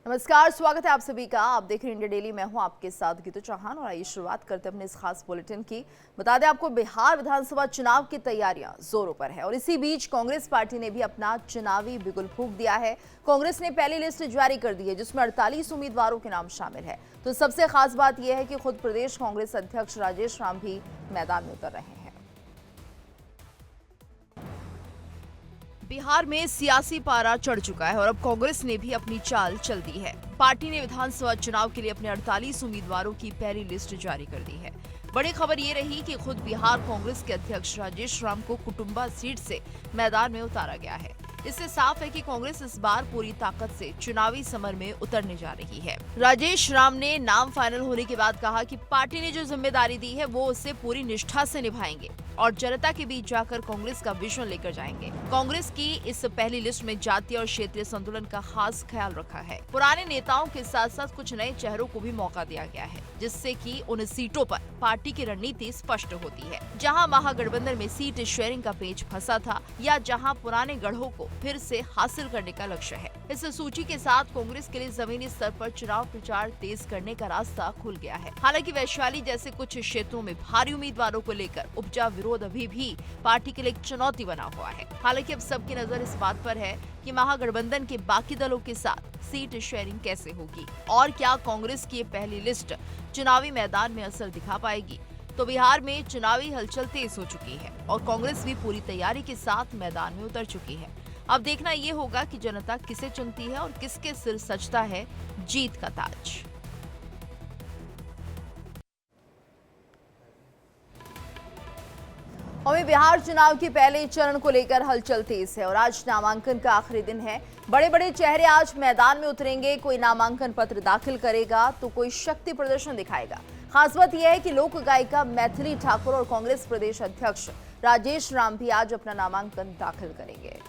नमस्कार, स्वागत है आप सभी का। आप देख रहे हैं इंडिया डेली। मैं हूं आपके साथ गीतू चौहान और आइए शुरुआत करते हैं अपने इस खास बुलेटिन की। बता दें आपको, बिहार विधानसभा चुनाव की तैयारियां जोरों पर है और इसी बीच कांग्रेस पार्टी ने भी अपना चुनावी बिगुल फूंक दिया है। कांग्रेस ने पहली लिस्ट जारी कर दी है जिसमें 48 उम्मीदवारों के नाम शामिल है। तो सबसे खास बात यह है कि खुद प्रदेश कांग्रेस अध्यक्ष राजेश राम भी मैदान में उतर रहे हैं। बिहार में सियासी पारा चढ़ चुका है और अब कांग्रेस ने भी अपनी चाल चल दी है। पार्टी ने विधानसभा चुनाव के लिए अपने 48 उम्मीदवारों की पहली लिस्ट जारी कर दी है। बड़ी खबर ये रही कि खुद बिहार कांग्रेस के अध्यक्ष राजेश राम को कुटुंबा सीट से मैदान में उतारा गया है। इससे साफ है कि कांग्रेस इस बार पूरी ताकत से चुनावी समर में उतरने जा रही है। राजेश राम ने नाम फाइनल होने के बाद कहा कि पार्टी ने जो जिम्मेदारी दी है वो उसे पूरी निष्ठा से निभाएंगे और जनता के बीच जाकर कांग्रेस का विजन लेकर जाएंगे। कांग्रेस की इस पहली लिस्ट में जातीय और क्षेत्रीय संतुलन का खास ख्याल रखा है। पुराने नेताओं के साथ साथ कुछ नए चेहरों को भी मौका दिया गया है, जिससे कि उन सीटों पर पार्टी की रणनीति स्पष्ट होती है। जहां महागठबंधन में सीट शेयरिंग का पेच फंसा था या जहां पुराने गढ़ों को फिर से हासिल करने का लक्ष्य है। इस सूची के साथ कांग्रेस के लिए जमीनी स्तर पर चुनाव प्रचार तेज करने का रास्ता खुल गया है। हालांकि वैशाली जैसे कुछ क्षेत्रों में भारी उम्मीदवारों को लेकर उपजा विरोध अभी भी पार्टी के लिए एक चुनौती बना हुआ है। हालांकि अब सबकी नजर इस बात पर है कि महागठबंधन के बाकी दलों के साथ सीट शेयरिंग कैसे होगी और क्या कांग्रेस की पहली लिस्ट चुनावी मैदान में असर दिखा पाएगी। तो बिहार में चुनावी हलचल तेज हो चुकी है और कांग्रेस भी पूरी तैयारी के साथ मैदान में उतर चुकी है। अब देखना ये होगा कि जनता किसे चुनती है और किसके सिर सजता है जीत का ताज। और बिहार चुनाव के पहले चरण को लेकर हलचल तेज है और आज नामांकन का आखिरी दिन है। बड़े बड़े चेहरे आज मैदान में उतरेंगे। कोई नामांकन पत्र दाखिल करेगा तो कोई शक्ति प्रदर्शन दिखाएगा। खास बात यह है कि लोक गायिका मैथिली ठाकुर और कांग्रेस प्रदेश अध्यक्ष राजेश राम भी आज अपना नामांकन दाखिल करेंगे।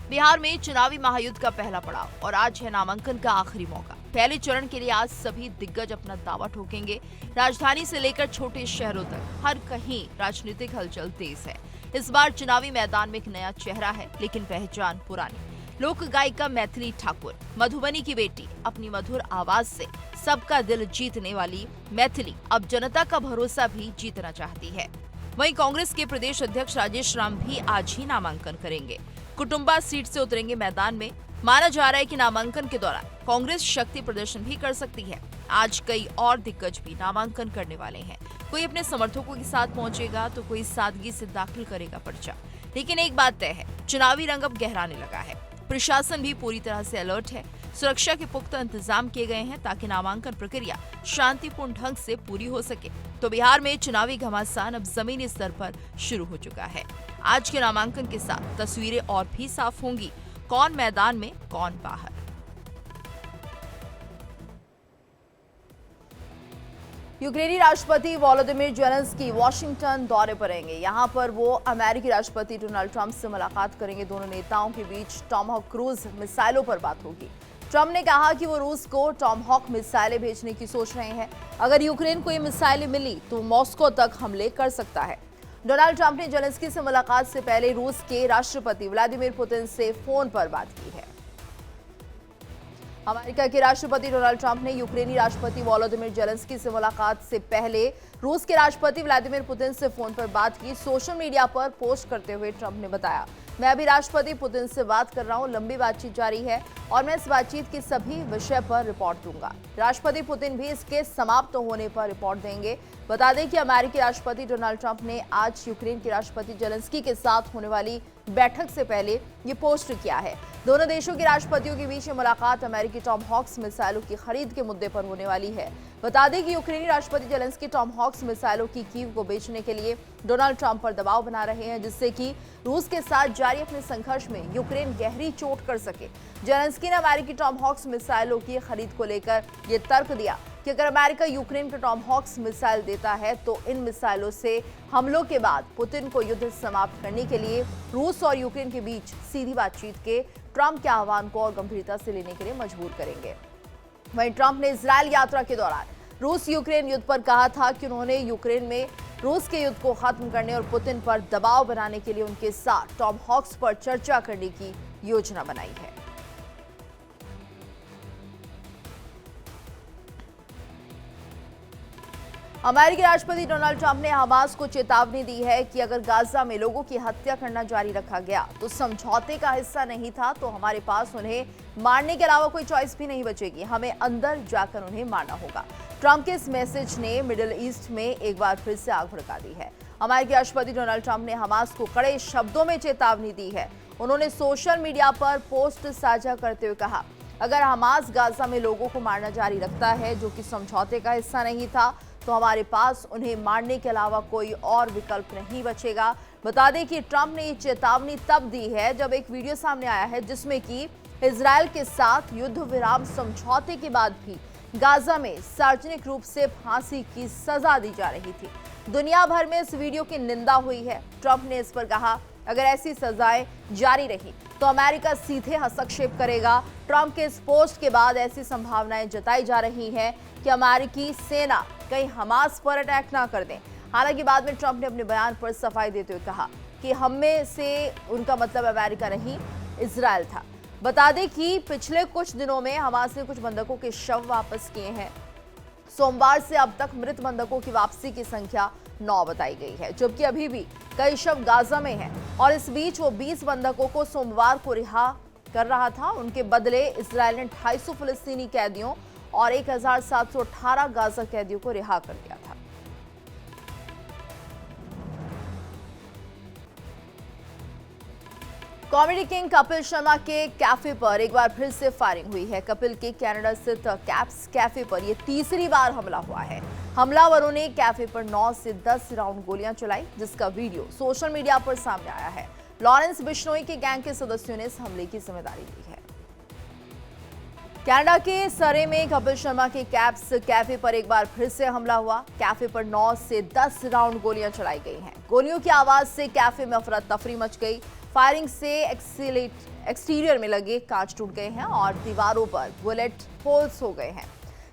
बिहार में चुनावी महायुद्ध का पहला पड़ाव और आज है नामांकन का आखिरी मौका। पहले चरण के लिए आज सभी दिग्गज अपना दावा ठोकेंगे। राजधानी से लेकर छोटे शहरों तक हर कहीं राजनीतिक हलचल तेज है। इस बार चुनावी मैदान में एक नया चेहरा है, लेकिन पहचान पुरानी। लोक गायिका मैथिली ठाकुर, मधुबनी की बेटी, अपनी मधुर आवाज से सबका दिल जीतने वाली मैथिली अब जनता का भरोसा भी जीतना चाहती है। वहीं कांग्रेस के प्रदेश अध्यक्ष राजेश राम भी आज ही नामांकन करेंगे। कुटुंबा सीट से उतरेंगे मैदान में। माना जा रहा है कि नामांकन के दौरान कांग्रेस शक्ति प्रदर्शन भी कर सकती है। आज कई और दिग्गज भी नामांकन करने वाले हैं। कोई अपने समर्थकों के साथ पहुंचेगा तो कोई सादगी से दाखिल करेगा पर्चा। लेकिन एक बात तय है, चुनावी रंग अब गहराने लगा है। प्रशासन भी पूरी तरह से अलर्ट है। सुरक्षा के पुख्ता इंतजाम किए गए हैं ताकि नामांकन प्रक्रिया शांतिपूर्ण ढंग से पूरी हो सके। तो बिहार में चुनावी घमासान अब जमीनी स्तर पर शुरू हो चुका है। आज के नामांकन के साथ तस्वीरें और भी साफ होंगी, कौन मैदान में कौन बाहर। यूक्रेनी राष्ट्रपति वोलोदिमीर ज़ेलेंस्की वॉशिंगटन दौरे पर रहेंगे। यहां पर वो अमेरिकी राष्ट्रपति डोनाल्ड ट्रंप से मुलाकात करेंगे। दोनों नेताओं के बीच टॉमहॉक क्रूज मिसाइलों पर बात होगी। ट्रंप ने कहा कि वो रूस को टॉमहॉक मिसाइलें भेजने की सोच रहे हैं। अगर यूक्रेन को ये मिसाइलें मिली तो मॉस्को तक हमले कर सकता है। डोनाल्ड ट्रंप ने ज़ेलेंस्की से मुलाकात से पहले रूस के राष्ट्रपति व्लादिमीर पुतिन से फोन पर बात की है। अमेरिका के राष्ट्रपति डोनाल्ड ट्रंप ने यूक्रेनी राष्ट्रपति वोलोदिमीर ज़ेलेंस्की से मुलाकात से पहले रूस के राष्ट्रपति व्लादिमीर पुतिन से फोन पर बात की। सोशल मीडिया पर पोस्ट करते हुए ट्रंप ने बताया, मैं अभी राष्ट्रपति पुतिन से बात कर रहा हूं। लंबी बातचीत जारी है और मैं इस बातचीत के सभी विषय पर रिपोर्ट दूंगा। राष्ट्रपति पुतिन भी इसके समाप्त होने पर रिपोर्ट देंगे। बता दें कि अमेरिकी राष्ट्रपति डोनाल्ड ट्रंप ने आज यूक्रेन के राष्ट्रपति ज़ेलेंस्की के साथ होने वाली बैठक से पहले ये पोस्ट किया है। दोनों देशों के राष्ट्रपतियों के बीच मुलाकात अमेरिकी टॉमहॉक्स मिसाइलों की खरीद के मुद्दे पर होने वाली है। बता दें कि यूक्रेनी राष्ट्रपति ज़ेलेंस्की टॉमहॉक्स मिसाइलों की कीव को बेचने के लिए डोनाल्ड ट्रंप पर दबाव बना रहे हैं, जिससे कि रूस के साथ जारी अपने संघर्ष में यूक्रेन गहरी चोट कर सके। ज़ेलेंस्की ने अमेरिकी टॉमहॉक्स मिसाइलों की खरीद को लेकर ये तर्क दिया कि अगर अमेरिका यूक्रेन को टॉमहॉक्स मिसाइल देता है तो इन मिसाइलों से हमलों के बाद पुतिन को युद्ध समाप्त करने के लिए रूस और यूक्रेन के बीच सीधी बातचीत के ट्रंप के आह्वान को और गंभीरता से लेने के लिए मजबूर करेंगे। वहीं ट्रंप ने इजरायल यात्रा के दौरान रूस यूक्रेन युद्ध पर कहा था कि उन्होंने यूक्रेन में रूस के युद्ध को खत्म करने और पुतिन पर दबाव बनाने के लिए उनके साथ टॉमहॉक्स पर चर्चा करने की योजना बनाई है। अमेरिकी राष्ट्रपति डोनाल्ड ट्रंप ने हमास को चेतावनी दी है कि अगर गाजा में लोगों की हत्या करना जारी रखा गया तो समझौते का हिस्सा नहीं था तो हमारे पास उन्हें मारने के अलावा कोई चॉइस भी नहीं बचेगी, हमें अंदर जाकर उन्हें मारना होगा। ट्रंप के इस मैसेज ने मिडिल ईस्ट में एक बार फिर से आग भड़का दी है। अमेरिकी राष्ट्रपति डोनाल्ड ट्रंप ने हमास को कड़े शब्दों में चेतावनी दी है। उन्होंने सोशल मीडिया पर पोस्ट साझा करते हुए कहा, अगर हमास गाजा में लोगों को मारना जारी रखता है जो कि समझौते का हिस्सा नहीं था तो हमारे पास उन्हें मारने के अलावा कोई और विकल्प नहीं बचेगा। बता दें कि ट्रंप ने ये चेतावनी तब दी है जब एक वीडियो सामने आया है जिसमें कि इजरायल के साथ युद्ध विराम समझौते के बाद भी गाजा में सार्वजनिक रूप से फांसी की सजा दी जा रही थी। दुनिया भर में इस वीडियो की निंदा हुई है। ट्रंप ने इस पर कहा, अगर ऐसी सजाएं जारी रही तो अमेरिका सीधे हस्तक्षेप करेगा। ट्रंप के इस पोस्ट के बाद ऐसी संभावनाएं जताई जा रही हैं कि अमेरिकी सेना कहीं हमास पर अटैक ना कर दें। हालांकि बाद में ट्रंप ने अपने बयान पर सफाई देते हुए कहा कि हम में से उनका मतलब अमेरिका नहीं, इजरायल था। बता दें कि पिछले कुछ दिनों में हमास ने कुछ बंधकों के शव वापस किए हैं। सोमवार से अब तक मृत बंधकों की वापसी की संख्या 9 बताई गई है, जबकि अभी भी कई शव गाजा में हैं। और इस बीच वो 20 बंधकों को सोमवार को रिहा कर रहा था। उनके बदले इजरायल ने 250 फिलिस्तीनी कैदियों और 1718 गाजा कैदियों को रिहा कर दिया था। कॉमेडी किंग कपिल शर्मा के कैफे पर एक बार फिर से फायरिंग हुई है। कपिल के कनाडा स्थित कैप्स कैफे पर यह तीसरी बार हमला हुआ है। हमलावरों ने कैफे पर 9 से 10 राउंड गोलियां चलाई, जिसका वीडियो सोशल मीडिया पर सामने आया है। लॉरेंस बिश्नोई के गैंग के सदस्यों ने इस हमले की जिम्मेदारी ली है। कनाडा के सरे में कपिल शर्मा के कैप्स कैफे पर एक बार फिर से हमला हुआ। कैफे पर 9 से 10 राउंड गोलियां चलाई गई हैं। गोलियों की आवाज से कैफे में अफरा तफरी मच गई। फायरिंग से एक्सटीरियर में लगे कांच टूट गए हैं और दीवारों पर बुलेट होल्स हो गए हैं।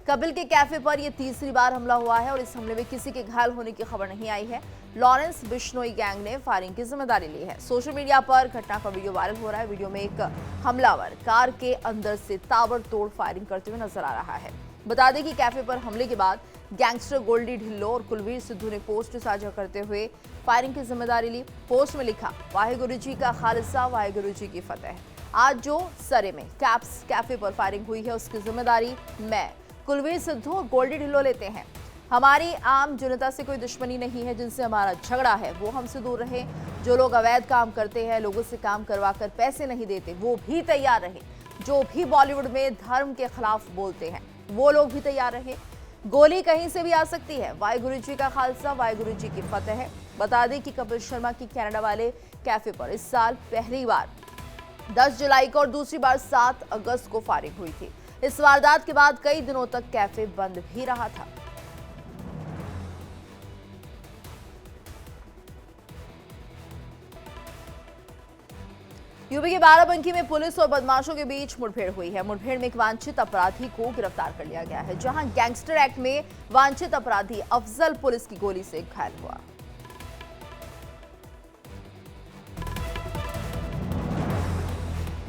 कपिल के कैफे पर यह तीसरी बार हमला हुआ है और इस हमले में किसी के घायल होने की खबर नहीं आई है। लॉरेंस बिश्नोई गैंग ने फायरिंग की जिम्मेदारी ली है। सोशल मीडिया पर घटना का वीडियो वायरल हो रहा है। वीडियो में एक हमलावर कार के अंदर से ताबड़तोड़ फायरिंग करते हुए नजर आ रहा है। बता दें कि कैफे पर हमले के बाद गैंगस्टर गोल्डी ढिल्लो और कुलवीर सिद्धू ने पोस्ट साझा करते हुए फायरिंग की जिम्मेदारी ली। पोस्ट में लिखा, वाहेगुरु जी का खालिसा, वाहेगुरु जी की फतेह। आज जो सरे में कैप्स कैफे पर फायरिंग हुई है उसकी जिम्मेदारी मैं, कुलवीर सिद्धू और गोल्डी ढिल्लो लेते हैं। हमारी आम जनता से कोई दुश्मनी नहीं है। जिनसे हमारा झगड़ा है वो हमसे दूर रहे। जो लोग अवैध काम करते हैं, लोगों से काम करवाकर पैसे नहीं देते, वो भी तैयार रहे। जो भी बॉलीवुड में धर्म के खिलाफ बोलते हैं वो लोग भी तैयार रहे। गोली कहीं से भी आ सकती है। वाहेगुरु जी का खालसा, वाहेगुरु जी की फतेह है। बता दें कि कपिल शर्मा की कनाडा वाले कैफे पर इस साल पहली बार 10 जुलाई को और दूसरी बार 7 अगस्त को फायरिंग हुई थी। इस वारदात के बाद कई दिनों तक कैफे बंद भी रहा था। यूपी के बाराबंकी में पुलिस और बदमाशों के बीच मुठभेड़ हुई है। मुठभेड़ में एक वांछित अपराधी को गिरफ्तार कर लिया गया है, जहां गैंगस्टर एक्ट में वांछित अपराधी अफजल पुलिस की गोली से घायल हुआ।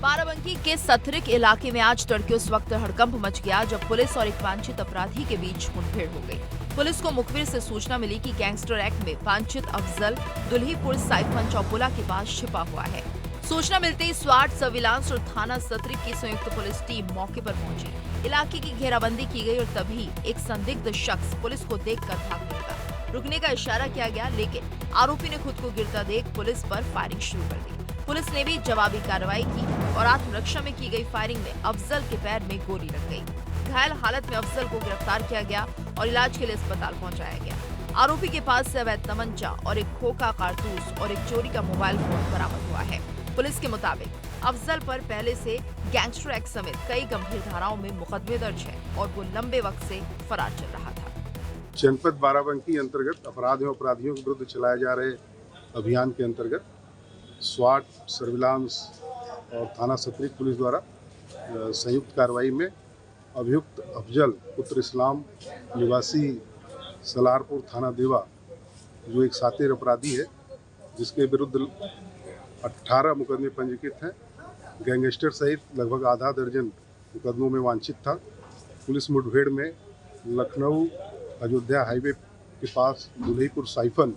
बाराबंकी के सथरिक इलाके में आज तड़के उस वक्त हड़कंप मच गया जब पुलिस और एक वांछित अपराधी के बीच मुठभेड़ हो गई। पुलिस को मुखबिर से सूचना मिली कि गैंगस्टर एक्ट में वांछित अफजल दुल्हीपुर साइफन चौपुला के पास छिपा हुआ है। सूचना मिलते ही स्वाट, सर्विलांस और थाना सतरिक की संयुक्त पुलिस टीम मौके पर पहुंची। इलाके की घेराबंदी की गई और तभी एक संदिग्ध शख्स पुलिस को देखकर भागने लगा। रुकने का इशारा किया गया, लेकिन आरोपी ने खुद को गिरता देख पुलिस पर फायरिंग शुरू कर दी। पुलिस ने भी जवाबी कार्रवाई की और आत्मरक्षा में की गई फायरिंग में अफजल के पैर में गोली लग गई। घायल हालत में अफजल को गिरफ्तार किया गया और इलाज के लिए अस्पताल पहुंचाया गया। आरोपी के पास से अवैध तमंचा और एक खोखा कारतूस और एक चोरी का मोबाइल फोन बरामद हुआ है। पुलिस के मुताबिक अफजल पर पहले से गैंगस्टर एक्ट समेत कई गंभीर धाराओं में मुकदमे दर्ज है और वो लंबे वक्त से फरार चल रहा था। जनपद बाराबंकी अंतर्गत अपराध एवं अपराधियों के विरुद्ध चलाए जा रहे अभियान के अंतर्गत स्वाट, सर्विलांस और थाना सतरिक पुलिस द्वारा संयुक्त कार्रवाई में अभियुक्त अफजल पुत्र इस्लाम निवासी सलारपुर थाना देवा, जो एक शातिर अपराधी है, जिसके विरुद्ध 18 मुकदमे पंजीकृत हैं गैंगस्टर सहित लगभग आधा दर्जन मुकदमों में वांछित था। पुलिस मुठभेड़ में लखनऊ अयोध्या हाईवे के पास दुल्हीपुर साइफन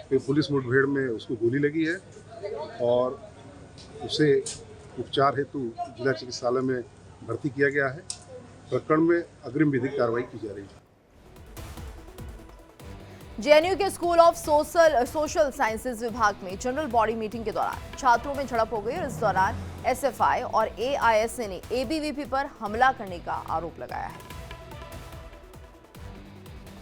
के पुलिस मुठभेड़ में उसको गोली लगी है और उसे उपचार हेतु जिला चिकित्सालय में भर्ती किया गया है। प्रकरण में अग्रिम विधिक कार्रवाई की जा रही है। जेएनयू के स्कूल ऑफ सोशल साइंसेज विभाग में जनरल बॉडी मीटिंग के दौरान छात्रों में झड़प हो गई और इस दौरान एसएफआई और एआईएसए ने एबीवीपी पर हमला करने का आरोप लगाया है।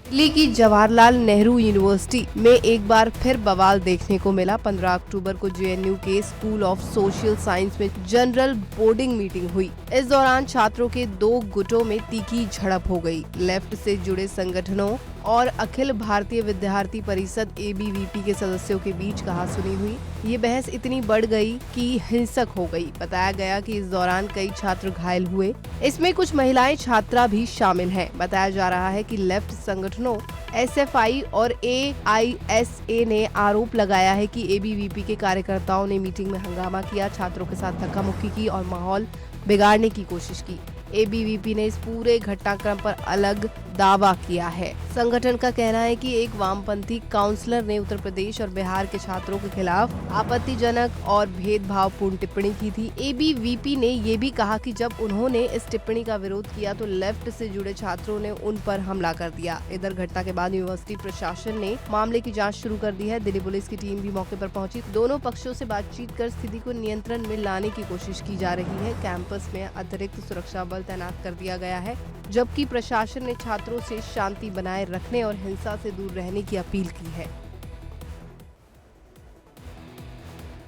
दिल्ली की जवाहरलाल नेहरू यूनिवर्सिटी में एक बार फिर बवाल देखने को मिला। 15 अक्टूबर को जेएनयू के स्कूल ऑफ सोशल साइंस में जनरल बोर्डिंग मीटिंग हुई। इस दौरान छात्रों के 2 गुटों में तीखी झड़प हो गई। लेफ्ट से जुड़े संगठनों और अखिल भारतीय विद्यार्थी परिषद एबीवीपी के सदस्यों के बीच कहासुनी हुई। ये बहस इतनी बढ़ गई कि हिंसक हो गई। बताया गया कि इस दौरान कई छात्र घायल हुए। इसमें कुछ महिलाएं छात्रा भी शामिल हैं। बताया जा रहा है कि लेफ्ट संगठनों एसएफआई और एआईएसए ने आरोप लगाया है कि एबीवीपी के कार्यकर्ताओं ने मीटिंग में हंगामा किया, छात्रों के साथ धक्का मुक्की की और माहौल बिगाड़ने की कोशिश की। एबीवीपी ने इस पूरे घटनाक्रम पर अलग दावा किया है। संगठन का कहना है कि एक वामपंथी काउंसलर ने उत्तर प्रदेश और बिहार के छात्रों के खिलाफ आपत्तिजनक और भेदभावपूर्ण टिप्पणी की थी। एबीवीपी ने ये भी कहा कि जब उन्होंने इस टिप्पणी का विरोध किया तो लेफ्ट से जुड़े छात्रों ने उन पर हमला कर दिया। इधर घटना के बाद यूनिवर्सिटी प्रशासन ने मामले की जाँच शुरू कर दी है। दिल्ली पुलिस की टीम भी मौके पर पहुंची। दोनों पक्षों से बातचीत कर स्थिति को नियंत्रण में लाने की कोशिश की जा रही है। कैंपस में अतिरिक्त सुरक्षा बल तैनात कर दिया गया है, जबकि प्रशासन ने छात्रों से शांति बनाए रखने और हिंसा से दूर रहने की अपील की है।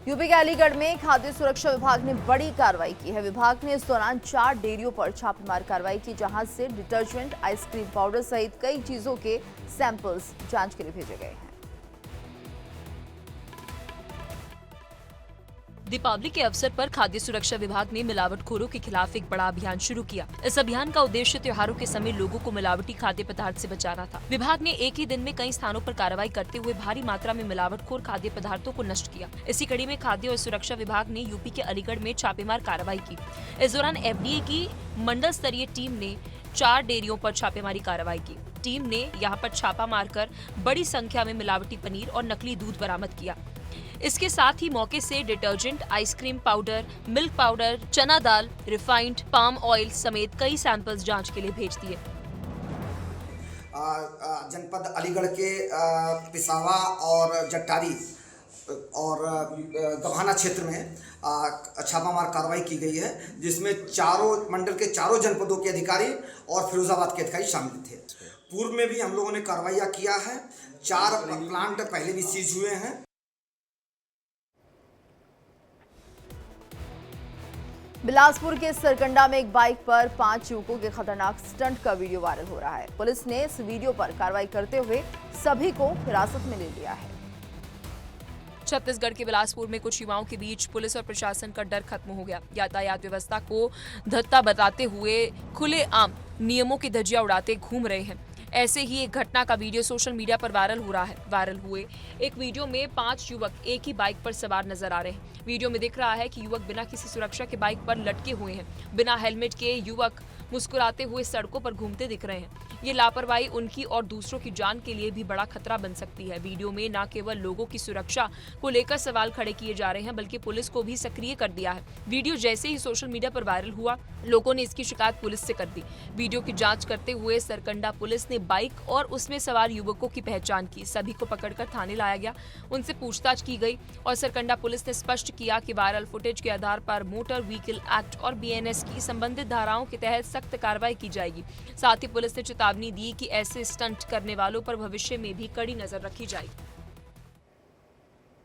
यूपी के अलीगढ़ में खाद्य सुरक्षा विभाग ने बड़ी कार्रवाई की है। विभाग ने इस दौरान 4 डेयरियों पर छापेमार कार्रवाई की, जहां से डिटर्जेंट, आइसक्रीम पाउडर सहित कई चीजों के सैंपल्स जांच के लिए भेजे गए हैं। दीपावली के अवसर पर खाद्य सुरक्षा विभाग ने मिलावटखोरों के खिलाफ एक बड़ा अभियान शुरू किया। इस अभियान का उद्देश्य त्योहारों के समय लोगों को मिलावटी खाद्य पदार्थ से बचाना था। विभाग ने एक ही दिन में कई स्थानों पर कार्रवाई करते हुए भारी मात्रा में मिलावटखोर खाद्य पदार्थों को नष्ट किया। इसी कड़ी में खाद्य और सुरक्षा विभाग ने यूपी के अलीगढ़ में छापेमार कार्रवाई की। इस दौरान एफडीए की मंडल स्तरीय टीम ने 4 डेयरियों पर छापेमारी कार्रवाई की। टीम ने यहां पर छापा मारकर बड़ी संख्या में मिलावटी पनीर और नकली दूध बरामद किया। इसके साथ ही मौके से detergent, ice cream powder, milk powder, चना दाल, रिफाइंड पाम ऑयल समेत कई सैंपल्स जांच के लिए भेज दिए। जनपद अलीगढ़ के पिसावा और जट्टारी और गभाना क्षेत्र में छापामार कार्रवाई की गई है, जिसमें चारों मंडल के चारों जनपदों के अधिकारी और फिरोजाबाद के अधिकारी शामिल थे। पूर्व में भी हम लोगों ने कार्रवाइयाँ किया है। 4 प्लांट पहले भी सीज हुए हैं। बिलासपुर के सरकंडा में एक बाइक पर 5 युवकों के खतरनाक स्टंट का वीडियो वायरल हो रहा है। पुलिस ने इस वीडियो पर कार्रवाई करते हुए सभी को हिरासत में ले लिया है। छत्तीसगढ़ के बिलासपुर में कुछ युवाओं के बीच पुलिस और प्रशासन का डर खत्म हो गया। यातायात व्यवस्था को धत्ता बताते हुए खुलेआम नियमों की धज्जियां उड़ाते घूम रहे हैं। ऐसे ही एक घटना का वीडियो सोशल मीडिया पर वायरल हो रहा है। वायरल हुए एक वीडियो में 5 युवक एक ही बाइक पर सवार नजर आ रहे हैं। वीडियो में दिख रहा है कि युवक बिना किसी सुरक्षा के बाइक पर लटके हुए हैं। बिना हेलमेट के युवक मुस्कुराते हुए सड़कों पर घूमते दिख रहे हैं। ये लापरवाही उनकी और दूसरों की जान के लिए भी बड़ा खतरा बन सकती है। वीडियो में न केवल लोगों की सुरक्षा को लेकर सवाल खड़े किए जा रहे हैं, बल्कि पुलिस को भी सक्रिय कर दिया है। वीडियो जैसे ही सोशल मीडिया पर वायरल हुआ, लोगों ने इसकी शिकायत पुलिस से कर दी। वीडियो की जांच करते हुए सरकंडा पुलिस ने बाइक और उसमें सवार युवकों की पहचान की। सभी को पकड़कर थाने लाया गया, उनसे पूछताछ की गई और सरकंडा पुलिस ने स्पष्ट किया कि वायरल फुटेज के आधार पर मोटर व्हीकल एक्ट और बीएनएस की संबंधित धाराओं के तहत सख्त कार्रवाई की जाएगी। साथ ही पुलिस ने चेतावनी दी कि ऐसे स्टंट करने वालों पर भविष्य में भी कड़ी नजर रखी जाएगी।